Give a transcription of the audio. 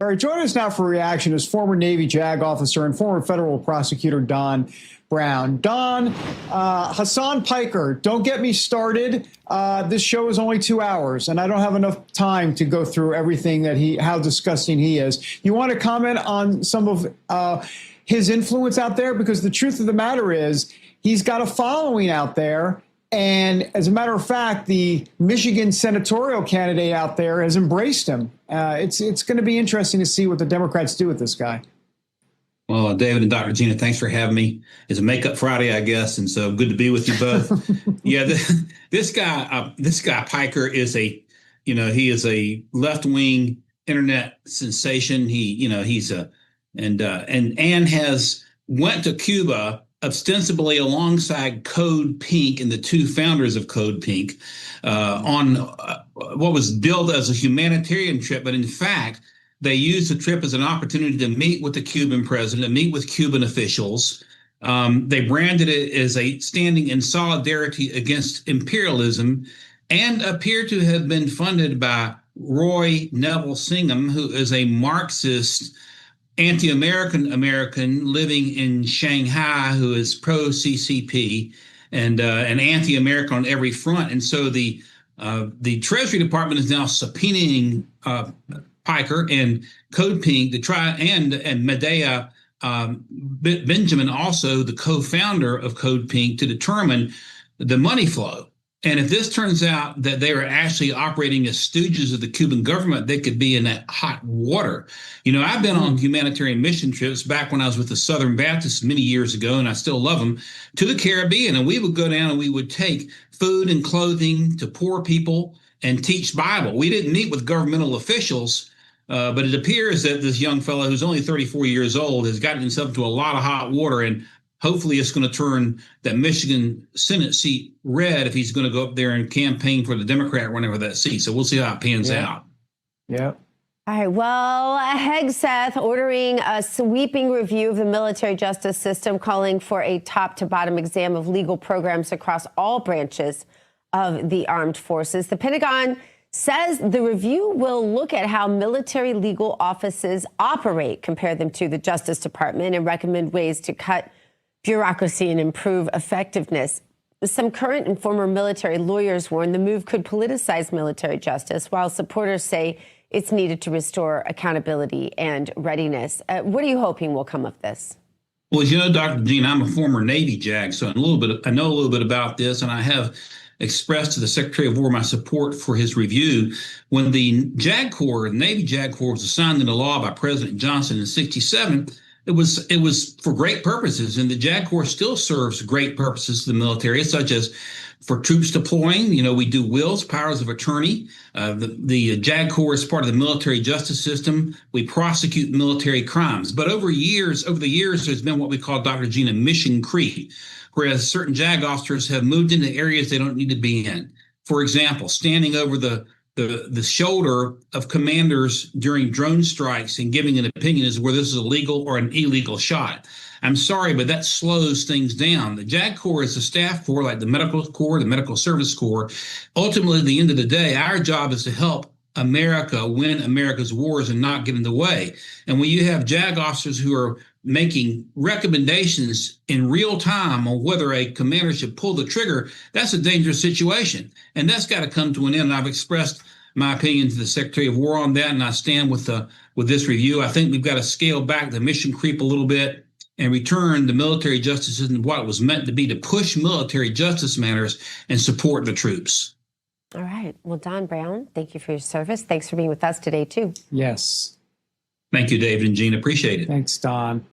right, joining us now for reaction is former Navy JAG officer and former federal prosecutor Don Brown. Don, Hasan Piker, don't get me started. This show is only 2 hours, and I don't have enough time to go through everything that how disgusting he is. You want to comment on some of his influence out there? Because the truth of the matter is he's got a following out there. And as a matter of fact, the Michigan senatorial candidate out there has embraced him. It's going to be interesting to see what the Democrats do with this guy. Well, David and Dr. Gina, thanks for having me. It's a Makeup Friday, I guess, and so good to be with you both. Yeah, this guy Piker is he is a left-wing internet sensation. He's has went to Cuba ostensibly alongside Code Pink and the two founders of Code Pink on what was billed as a humanitarian trip, but in fact, they used the trip as an opportunity to meet with the Cuban president, meet with Cuban officials. They branded it as a standing in solidarity against imperialism and appear to have been funded by Roy Neville Singham, who is a Marxist anti-American living in Shanghai, who is pro-CCP and anti-American on every front. And so the Treasury Department is now subpoenaing Piker and Code Pink to try, and Medea Benjamin, also the co-founder of Code Pink, to determine the money flow. And if this turns out that they are actually operating as stooges of the Cuban government, they could be in that hot water. I've been on humanitarian mission trips back when I was with the Southern Baptists many years ago, and I still love them, to the Caribbean. And we would go down and we would take food and clothing to poor people and teach Bible. We didn't meet with governmental officials, but it appears that this young fellow who's only 34 years old has gotten himself into a lot of hot water, and hopefully it's going to turn that Michigan Senate seat red if he's going to go up there and campaign for the Democrat running for that seat. So we'll see how it pans out. Yeah. All right. Well, Hegseth ordering a sweeping review of the military justice system, calling for a top-to-bottom exam of legal programs across all branches of the armed forces. The Pentagon says the review will look at how military legal offices operate, compare them to the Justice Department, and recommend ways to cut bureaucracy and improve effectiveness. Some current and former military lawyers warn the move could politicize military justice, while supporters say it's needed to restore accountability and readiness. What are you hoping will come of this? Well, Dr. Dean, I'm a former Navy JAG, so I know a little bit about this, and I have expressed to the Secretary of War my support for his review. When the Navy JAG Corps, was assigned into law by President Johnson in '67, it was for great purposes, and the JAG Corps still serves great purposes to the military, such as for troops deploying. We do wills, powers of attorney. The JAG Corps is part of the military justice system. We prosecute military crimes. But over the years, there's been what we call, Dr. Gina, mission creep, whereas certain JAG officers have moved into areas they don't need to be in. For example, standing over the shoulder of commanders during drone strikes and giving an opinion as whether this is a legal or an illegal shot. I'm sorry, but that slows things down. The JAG Corps is a staff corps like the Medical Corps, the Medical Service Corps. Ultimately, at the end of the day, our job is to help America win America's wars and not get in the way. And when you have JAG officers who are making recommendations in real time on whether a commander should pull the trigger, that's a dangerous situation. And that's got to come to an end. And I've expressed my opinion to the Secretary of War on that, and I stand with this review. I think we've got to scale back the mission creep a little bit and return the military justice system to what it was meant to be, to push military justice matters and support the troops. All right. Well, Don Brown, thank you for your service. Thanks for being with us today, too. Yes. Thank you, David and Gene. Appreciate it. Thanks, Don.